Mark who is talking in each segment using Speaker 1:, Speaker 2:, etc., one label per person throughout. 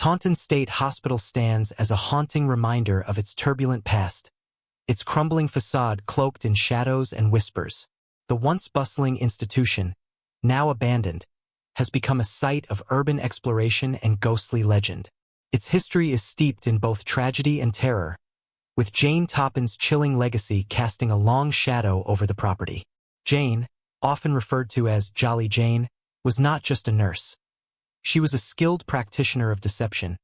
Speaker 1: Taunton State Hospital stands as a haunting reminder of its turbulent past, its crumbling facade cloaked in shadows and whispers. The once bustling institution, now abandoned, has become a site of urban exploration and ghostly legend. Its history is steeped in both tragedy and terror, with Jane Toppan's chilling legacy casting a long shadow over the property. Jane, often referred to as Jolly Jane, was not just a nurse. She was a skilled practitioner of deception,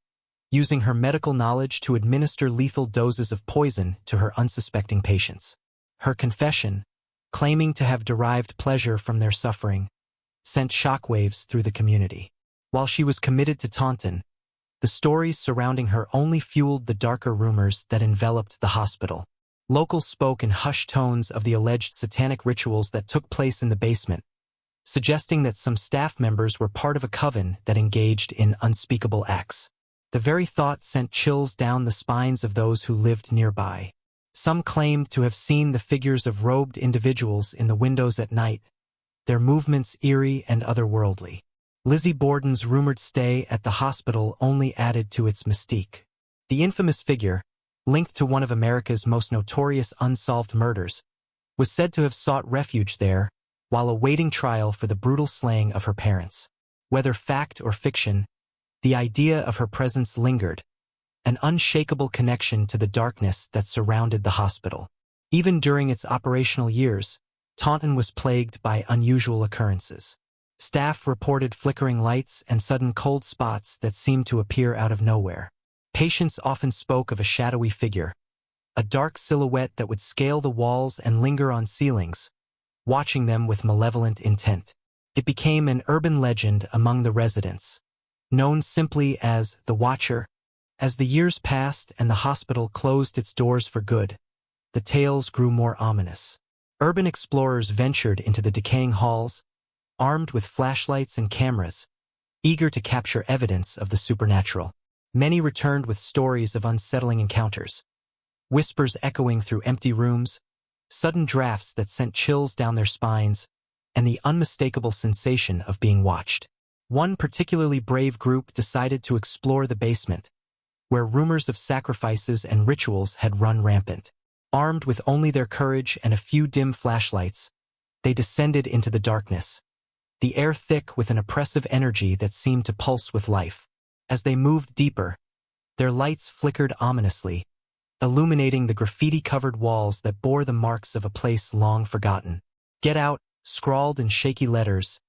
Speaker 1: using her medical knowledge to administer lethal doses of poison to her unsuspecting patients. Her confession, claiming to have derived pleasure from their suffering, sent shockwaves through the community. While she was committed to Taunton, the stories surrounding her only fueled the darker rumors that enveloped the hospital. Locals spoke in hushed tones of the alleged satanic rituals that took place in the basement, suggesting that some staff members were part of a coven that engaged in unspeakable acts. The very thought sent chills down the spines of those who lived nearby. Some claimed to have seen the figures of robed individuals in the windows at night, their movements eerie and otherworldly. Lizzie Borden's rumored stay at the hospital only added to its mystique. The infamous figure, linked to one of America's most notorious unsolved murders, was said to have sought refuge there while awaiting trial for the brutal slaying of her parents. Whether fact or fiction, the idea of her presence lingered, an unshakable connection to the darkness that surrounded the hospital. Even during its operational years, Taunton was plagued by unusual occurrences. Staff reported flickering lights and sudden cold spots that seemed to appear out of nowhere. Patients often spoke of a shadowy figure, a dark silhouette that would scale the walls and linger on ceilings, watching them with malevolent intent. It became an urban legend among the residents, known simply as the Watcher. As the years passed and the hospital closed its doors for good, the tales grew more ominous. Urban explorers ventured into the decaying halls, armed with flashlights and cameras, eager to capture evidence of the supernatural. Many returned with stories of unsettling encounters, whispers echoing through empty rooms, sudden drafts that sent chills down their spines, and the unmistakable sensation of being watched. One particularly brave group decided to explore the basement, where rumors of sacrifices and rituals had run rampant. Armed with only their courage and a few dim flashlights, they descended into the darkness, the air thick with an oppressive energy that seemed to pulse with life. As they moved deeper, their lights flickered ominously, illuminating the graffiti-covered walls that bore the marks of a place long forgotten. "Get out," scrawled in shaky letters,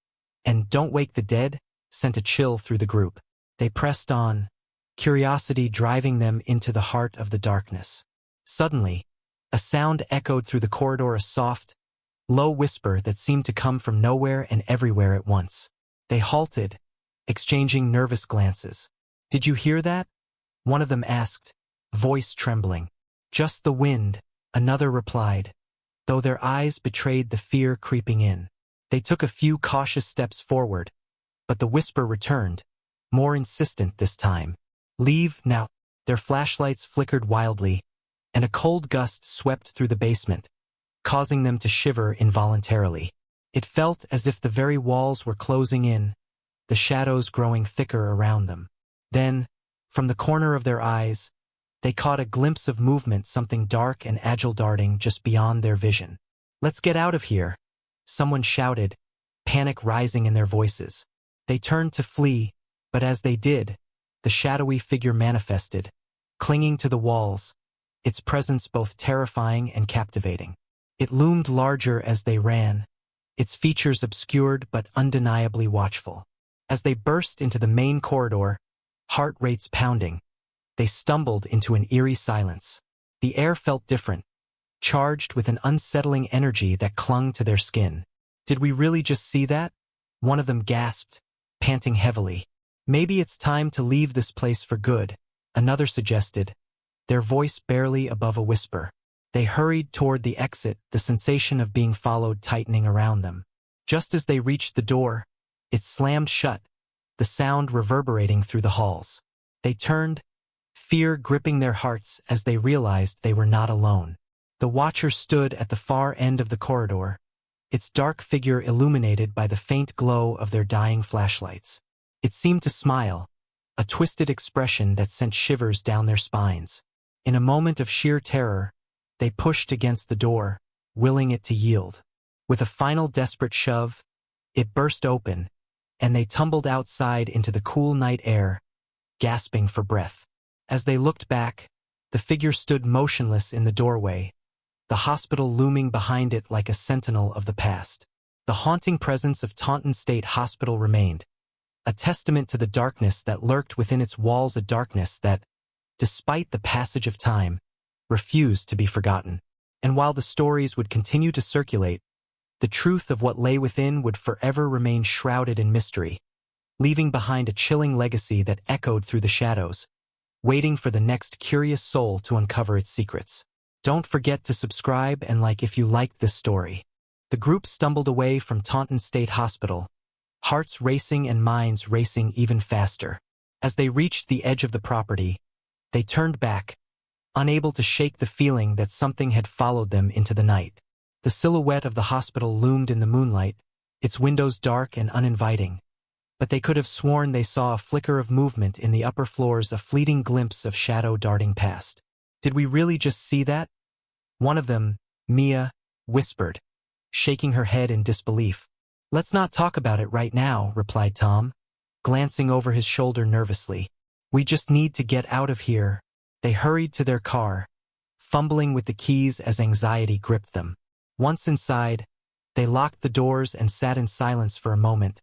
Speaker 1: and "Don't wake the dead," sent a chill through the group. They pressed on, curiosity driving them into the heart of the darkness. Suddenly, a sound echoed through the corridor, a soft, low whisper that seemed to come from nowhere and everywhere at once. They halted, exchanging nervous glances. "Did you hear that?" one of them asked, voice trembling. "Just the wind," another replied, though their eyes betrayed the fear creeping in. They took a few cautious steps forward, but the whisper returned, more insistent this time. "Leave now." Their flashlights flickered wildly, and a cold gust swept through the basement, causing them to shiver involuntarily. It felt as if the very walls were closing in, the shadows growing thicker around them. Then, from the corner of their eyes, they caught a glimpse of movement, something dark and agile darting just beyond their vision. "Let's get out of here," someone shouted, panic rising in their voices. They turned to flee, but as they did, the shadowy figure manifested, clinging to the walls, its presence both terrifying and captivating. It loomed larger as they ran, its features obscured but undeniably watchful. As they burst into the main corridor, heart rates pounding, they stumbled into an eerie silence. The air felt different, charged with an unsettling energy that clung to their skin. "Did we really just see that?" one of them gasped, panting heavily. "Maybe it's time to leave this place for good," another suggested, their voice barely above a whisper. They hurried toward the exit, the sensation of being followed tightening around them. Just as they reached the door, it slammed shut, the sound reverberating through the halls. They turned, fear gripping their hearts as they realized they were not alone. The Watcher stood at the far end of the corridor, its dark figure illuminated by the faint glow of their dying flashlights. It seemed to smile, a twisted expression that sent shivers down their spines. In a moment of sheer terror, they pushed against the door, willing it to yield. With a final desperate shove, it burst open, and they tumbled outside into the cool night air, gasping for breath. As they looked back, the figure stood motionless in the doorway, the hospital looming behind it like a sentinel of the past. The haunting presence of Taunton State Hospital remained, a testament to the darkness that lurked within its walls, a darkness that, despite the passage of time, refused to be forgotten. And while the stories would continue to circulate, the truth of what lay within would forever remain shrouded in mystery, leaving behind a chilling legacy that echoed through the shadows, waiting for the next curious soul to uncover its secrets. Don't forget to subscribe and like if you liked this story. The group stumbled away from Taunton State Hospital, hearts racing and minds racing even faster. As they reached the edge of the property, they turned back, unable to shake the feeling that something had followed them into the night. The silhouette of the hospital loomed in the moonlight, its windows dark and uninviting. But they could have sworn they saw a flicker of movement in the upper floors, a fleeting glimpse of shadow darting past. Did we really just see that? One of them, Mia, whispered, shaking her head in disbelief. Let's not talk about it right now, replied Tom, glancing over his shoulder nervously. We just need to get out of here. They hurried to their car, fumbling with the keys as anxiety gripped them. Once inside, they locked the doors and sat in silence for a moment,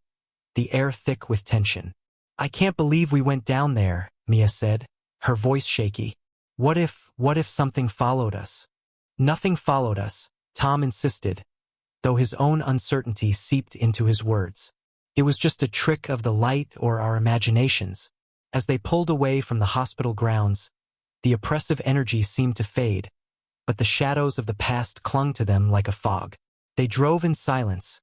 Speaker 1: the air thick with tension. I can't believe we went down there, Mia said, her voice shaky. What if something followed us? Nothing followed us, Tom insisted, though his own uncertainty seeped into his words. It was just a trick of the light or our imaginations. As they pulled away from the hospital grounds, the oppressive energy seemed to fade, but the shadows of the past clung to them like a fog. They drove in silence,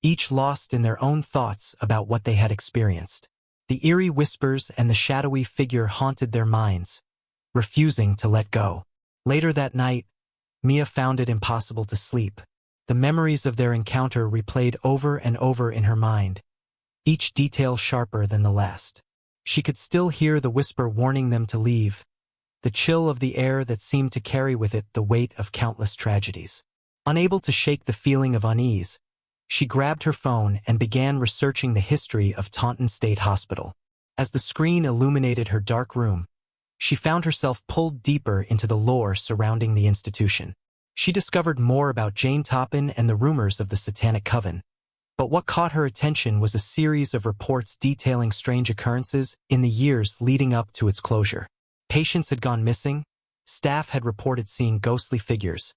Speaker 1: each lost in their own thoughts about what they had experienced. The eerie whispers and the shadowy figure haunted their minds, refusing to let go. Later that night, Mia found it impossible to sleep. The memories of their encounter replayed over and over in her mind, each detail sharper than the last. She could still hear the whisper warning them to leave, the chill of the air that seemed to carry with it the weight of countless tragedies. Unable to shake the feeling of unease, she grabbed her phone and began researching the history of Taunton State Hospital. As the screen illuminated her dark room, she found herself pulled deeper into the lore surrounding the institution. She discovered more about Jane Toppan and the rumors of the Satanic Coven. But what caught her attention was a series of reports detailing strange occurrences in the years leading up to its closure. Patients had gone missing, staff had reported seeing ghostly figures,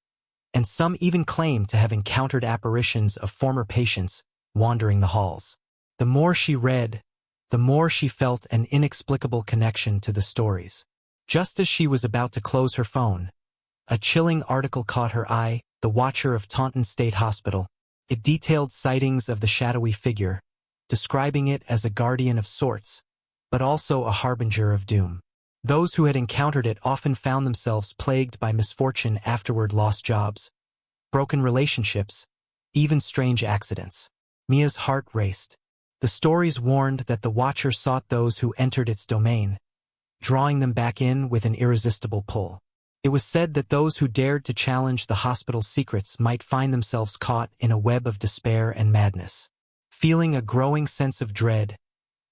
Speaker 1: and some even claimed to have encountered apparitions of former patients wandering the halls. The more she read, the more she felt an inexplicable connection to the stories. Just as she was about to close her phone, a chilling article caught her eye, The Watcher of Taunton State Hospital. It detailed sightings of the shadowy figure, describing it as a guardian of sorts, but also a harbinger of doom. Those who had encountered it often found themselves plagued by misfortune, afterward lost jobs, broken relationships, even strange accidents. Mia's heart raced. The stories warned that the Watcher sought those who entered its domain, drawing them back in with an irresistible pull. It was said that those who dared to challenge the hospital's secrets might find themselves caught in a web of despair and madness. Feeling a growing sense of dread,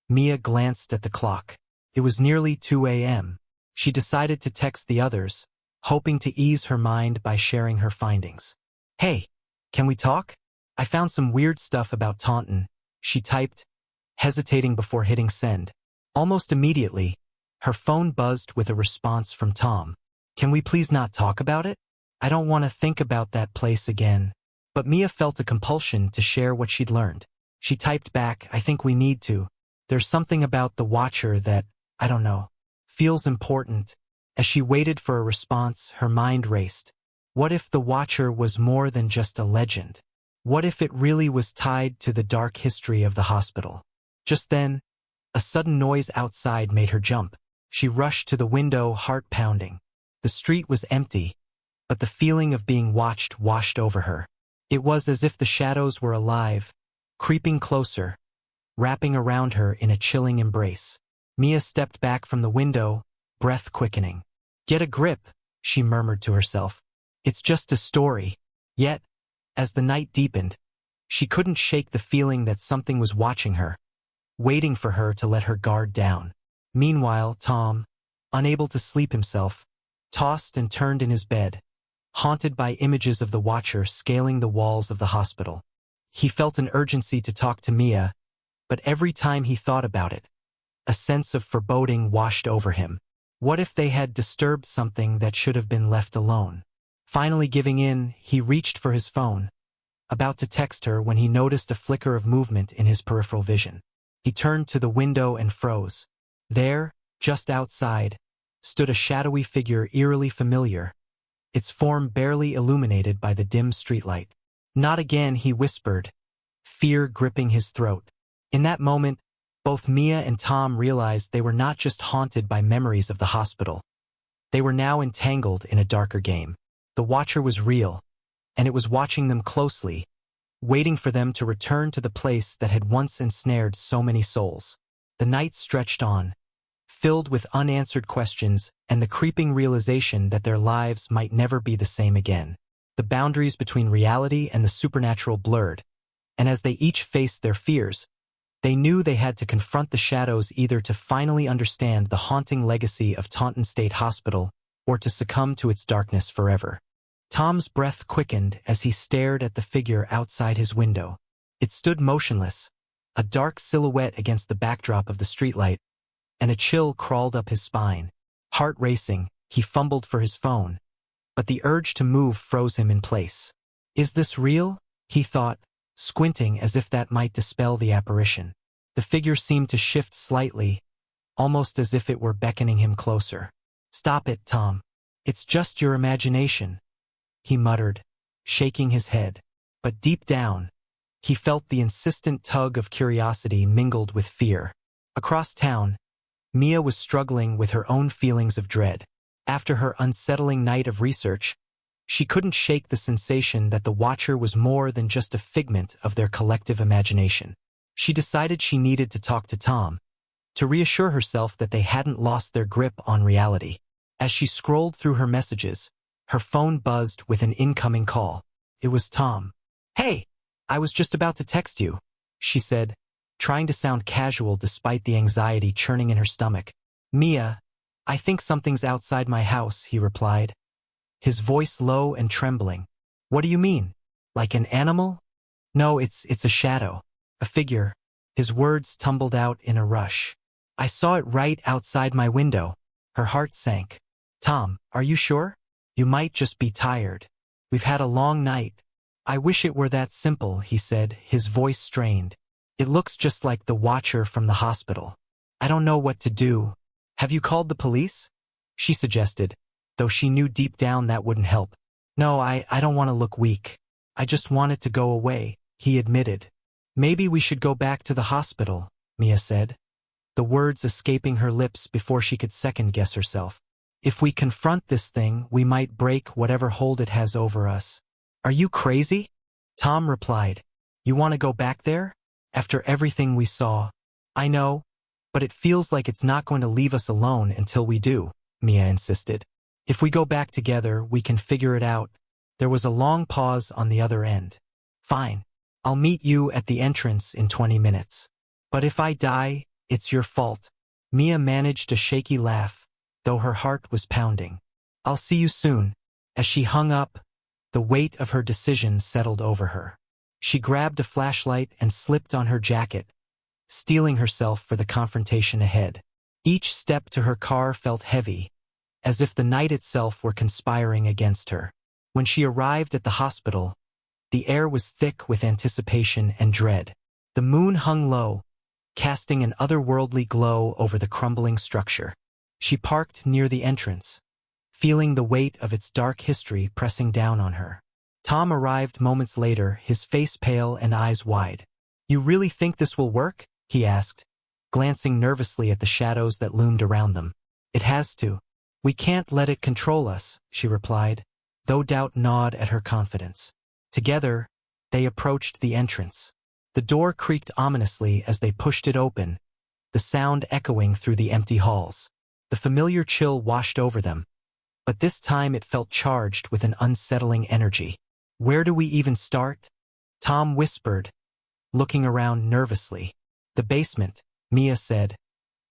Speaker 1: Mia glanced at the clock. It was nearly 2 a.m. She decided to text the others, hoping to ease her mind by sharing her findings. Hey, can we talk? I found some weird stuff about Taunton, she typed, hesitating before hitting send. Almost immediately, her phone buzzed with a response from Tom. Can we please not talk about it? I don't want to think about that place again. But Mia felt a compulsion to share what she'd learned. She typed back, I think we need to. There's something about the Watcher that, I don't know, feels important. As she waited for a response, her mind raced. What if the Watcher was more than just a legend? What if it really was tied to the dark history of the hospital? Just then, a sudden noise outside made her jump. She rushed to the window, heart pounding. The street was empty, but the feeling of being watched washed over her. It was as if the shadows were alive, creeping closer, wrapping around her in a chilling embrace. Mia stepped back from the window, breath quickening. Get a grip, she murmured to herself. It's just a story. Yet, as the night deepened, she couldn't shake the feeling that something was watching her, waiting for her to let her guard down. Meanwhile, Tom, unable to sleep himself, tossed and turned in his bed, haunted by images of the watcher scaling the walls of the hospital. He felt an urgency to talk to Mia, but every time he thought about it, a sense of foreboding washed over him. What if they had disturbed something that should have been left alone? Finally giving in, he reached for his phone, about to text her when he noticed a flicker of movement in his peripheral vision. He turned to the window and froze. There, just outside, stood a shadowy figure eerily familiar, its form barely illuminated by the dim streetlight. Not again, he whispered, fear gripping his throat. In that moment, both Mia and Tom realized they were not just haunted by memories of the hospital. They were now entangled in a darker game. The watcher was real, and it was watching them closely, waiting for them to return to the place that had once ensnared so many souls. The night stretched on, filled with unanswered questions and the creeping realization that their lives might never be the same again. The boundaries between reality and the supernatural blurred, and as they each faced their fears, they knew they had to confront the shadows either to finally understand the haunting legacy of Taunton State Hospital or to succumb to its darkness forever. Tom's breath quickened as he stared at the figure outside his window. It stood motionless, a dark silhouette against the backdrop of the streetlight, and a chill crawled up his spine. Heart racing, he fumbled for his phone, but the urge to move froze him in place. Is this real? He thought, squinting as if that might dispel the apparition. The figure seemed to shift slightly, almost as if it were beckoning him closer. Stop it, Tom. It's just your imagination, he muttered, shaking his head. But deep down, he felt the insistent tug of curiosity mingled with fear. Across town, Mia was struggling with her own feelings of dread. After her unsettling night of research, she couldn't shake the sensation that the watcher was more than just a figment of their collective imagination. She decided she needed to talk to Tom, to reassure herself that they hadn't lost their grip on reality. As she scrolled through her messages, her phone buzzed with an incoming call. It was Tom. Hey, I was just about to text you, she said, trying to sound casual despite the anxiety churning in her stomach. Mia, I think something's outside my house, he replied, his voice low and trembling. What do you mean? Like an animal? No, it's a shadow. A figure. His words tumbled out in a rush. I saw it right outside my window. Her heart sank. Tom, are you sure? You might just be tired. We've had a long night. I wish it were that simple, he said, his voice strained. It looks just like the watcher from the hospital. I don't know what to do. Have you called the police? She suggested, though she knew deep down that wouldn't help. No, I don't want to look weak. I just want it to go away, he admitted. Maybe we should go back to the hospital, Mia said, the words escaping her lips before she could second-guess herself. If we confront this thing, we might break whatever hold it has over us. Are you crazy? Tom replied. You want to go back there? After everything we saw? I know, but it feels like it's not going to leave us alone until we do, Mia insisted. If we go back together, we can figure it out. There was a long pause on the other end. Fine. I'll meet you at the entrance in 20 minutes. But if I die, it's your fault. Mia managed a shaky laugh, though her heart was pounding. I'll see you soon. As she hung up, the weight of her decision settled over her. She grabbed a flashlight and slipped on her jacket, steeling herself for the confrontation ahead. Each step to her car felt heavy, as if the night itself were conspiring against her. When she arrived at the hospital, the air was thick with anticipation and dread. The moon hung low, casting an otherworldly glow over the crumbling structure. She parked near the entrance, feeling the weight of its dark history pressing down on her. Tom arrived moments later, his face pale and eyes wide. You really think this will work? He asked, glancing nervously at the shadows that loomed around them. It has to. We can't let it control us, she replied, though doubt gnawed at her confidence. Together, they approached the entrance. The door creaked ominously as they pushed it open, the sound echoing through the empty halls. The familiar chill washed over them, but this time it felt charged with an unsettling energy. "Where do we even start?" Tom whispered, looking around nervously. "The basement," Mia said,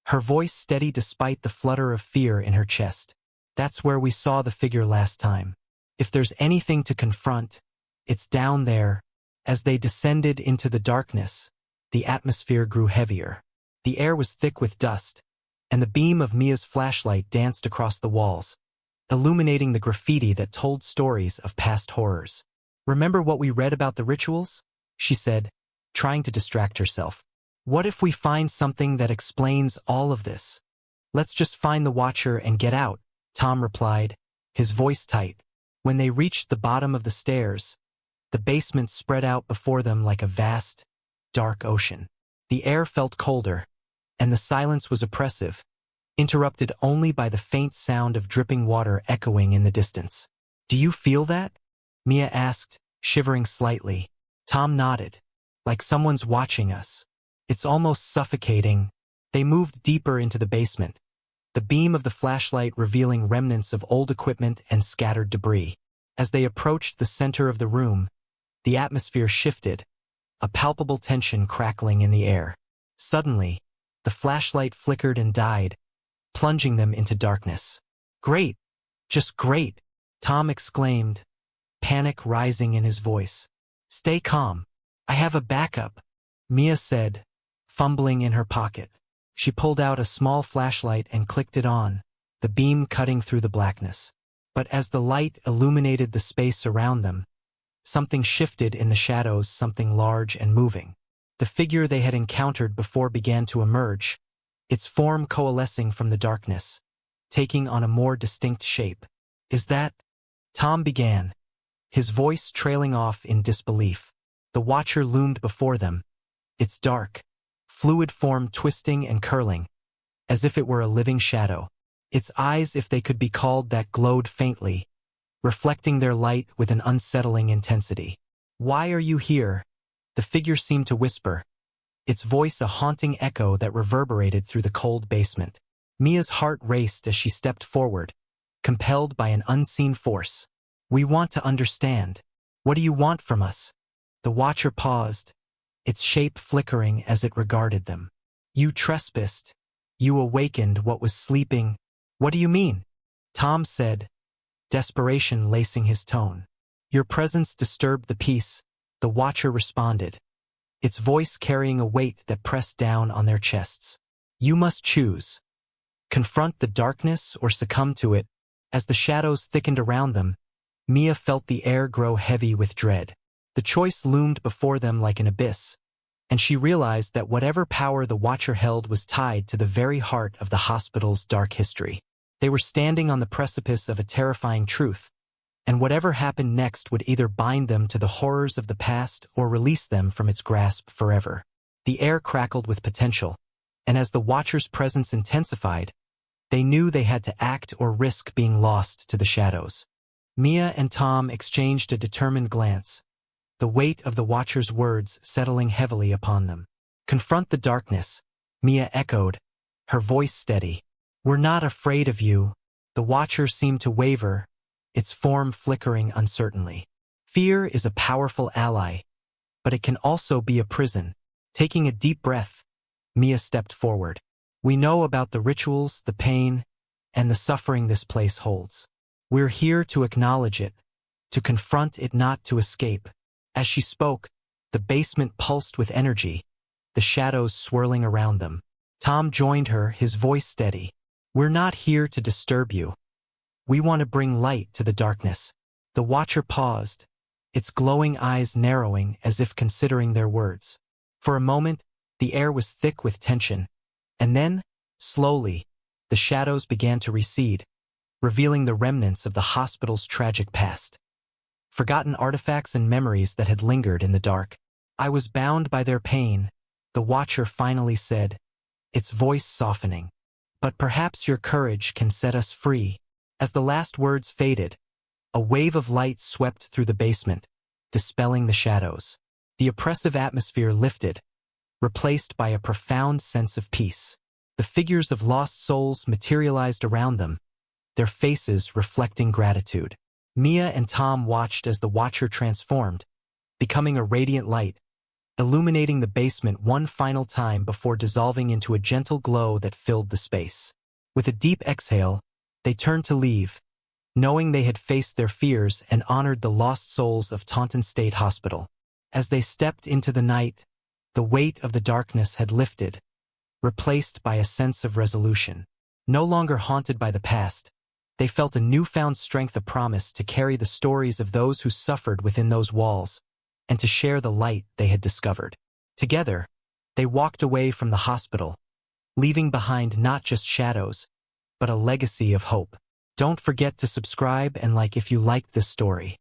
Speaker 1: her voice steady despite the flutter of fear in her chest. "That's where we saw the figure last time. If there's anything to confront, it's down there." As they descended into the darkness, the atmosphere grew heavier. The air was thick with dust, and the beam of Mia's flashlight danced across the walls, illuminating the graffiti that told stories of past horrors. "Remember what we read about the rituals?" she said, trying to distract herself. "What if we find something that explains all of this?" "Let's just find the Watcher and get out," Tom replied, his voice tight. When they reached the bottom of the stairs, the basement spread out before them like a vast, dark ocean. The air felt colder, and the silence was oppressive, interrupted only by the faint sound of dripping water echoing in the distance. "Do you feel that?" Mia asked, shivering slightly. Tom nodded. "Like someone's watching us. It's almost suffocating." They moved deeper into the basement, the beam of the flashlight revealing remnants of old equipment and scattered debris. As they approached the center of the room, the atmosphere shifted, a palpable tension crackling in the air. Suddenly, the flashlight flickered and died, plunging them into darkness. "Great! Just great!" Tom exclaimed, panic rising in his voice. "Stay calm. I have a backup," Mia said, fumbling in her pocket. She pulled out a small flashlight and clicked it on, the beam cutting through the blackness. But as the light illuminated the space around them, something shifted in the shadows, something large and moving. The figure they had encountered before began to emerge, its form coalescing from the darkness, taking on a more distinct shape. "Is that?" Tom began, his voice trailing off in disbelief. The Watcher loomed before them, its dark, fluid form twisting and curling, as if it were a living shadow. Its eyes, if they could be called that, glowed faintly, reflecting their light with an unsettling intensity. "Why are you here?" the figure seemed to whisper, its voice a haunting echo that reverberated through the cold basement. Mia's heart raced as she stepped forward, compelled by an unseen force. "We want to understand. What do you want from us?" The Watcher paused, its shape flickering as it regarded them. "You trespassed. You awakened what was sleeping." "What do you mean?" Tom said, desperation lacing his tone. "Your presence disturbed the peace," the Watcher responded, its voice carrying a weight that pressed down on their chests. "You must choose. Confront the darkness or succumb to it." As the shadows thickened around them, Mia felt the air grow heavy with dread. The choice loomed before them like an abyss, and she realized that whatever power the Watcher held was tied to the very heart of the hospital's dark history. They were standing on the precipice of a terrifying truth, and whatever happened next would either bind them to the horrors of the past or release them from its grasp forever. The air crackled with potential, and as the Watcher's presence intensified, they knew they had to act or risk being lost to the shadows. Mia and Tom exchanged a determined glance, the weight of the Watcher's words settling heavily upon them. "Confront the darkness," Mia echoed, her voice steady. "We're not afraid of you." The Watcher seemed to waver, its form flickering uncertainly. "Fear is a powerful ally, but it can also be a prison." Taking a deep breath, Mia stepped forward. "We know about the rituals, the pain, and the suffering this place holds. We're here to acknowledge it, to confront it, not to escape." As she spoke, the basement pulsed with energy, the shadows swirling around them. Tom joined her, his voice steady. "We're not here to disturb you. We want to bring light to the darkness." The Watcher paused, its glowing eyes narrowing as if considering their words. For a moment, the air was thick with tension, and then, slowly, the shadows began to recede, revealing the remnants of the hospital's tragic past. Forgotten artifacts and memories that had lingered in the dark. "I was bound by their pain," the Watcher finally said, its voice softening. "But perhaps your courage can set us free." As the last words faded, a wave of light swept through the basement, dispelling the shadows. The oppressive atmosphere lifted, replaced by a profound sense of peace. The figures of lost souls materialized around them, their faces reflecting gratitude. Mia and Tom watched as the Watcher transformed, becoming a radiant light, illuminating the basement one final time before dissolving into a gentle glow that filled the space. With a deep exhale, they turned to leave, knowing they had faced their fears and honored the lost souls of Taunton State Hospital. As they stepped into the night, the weight of the darkness had lifted, replaced by a sense of resolution. No longer haunted by the past, they felt a newfound strength, a promise to carry the stories of those who suffered within those walls, and to share the light they had discovered. Together, they walked away from the hospital, leaving behind not just shadows, but a legacy of hope. Don't forget to subscribe and like if you liked this story.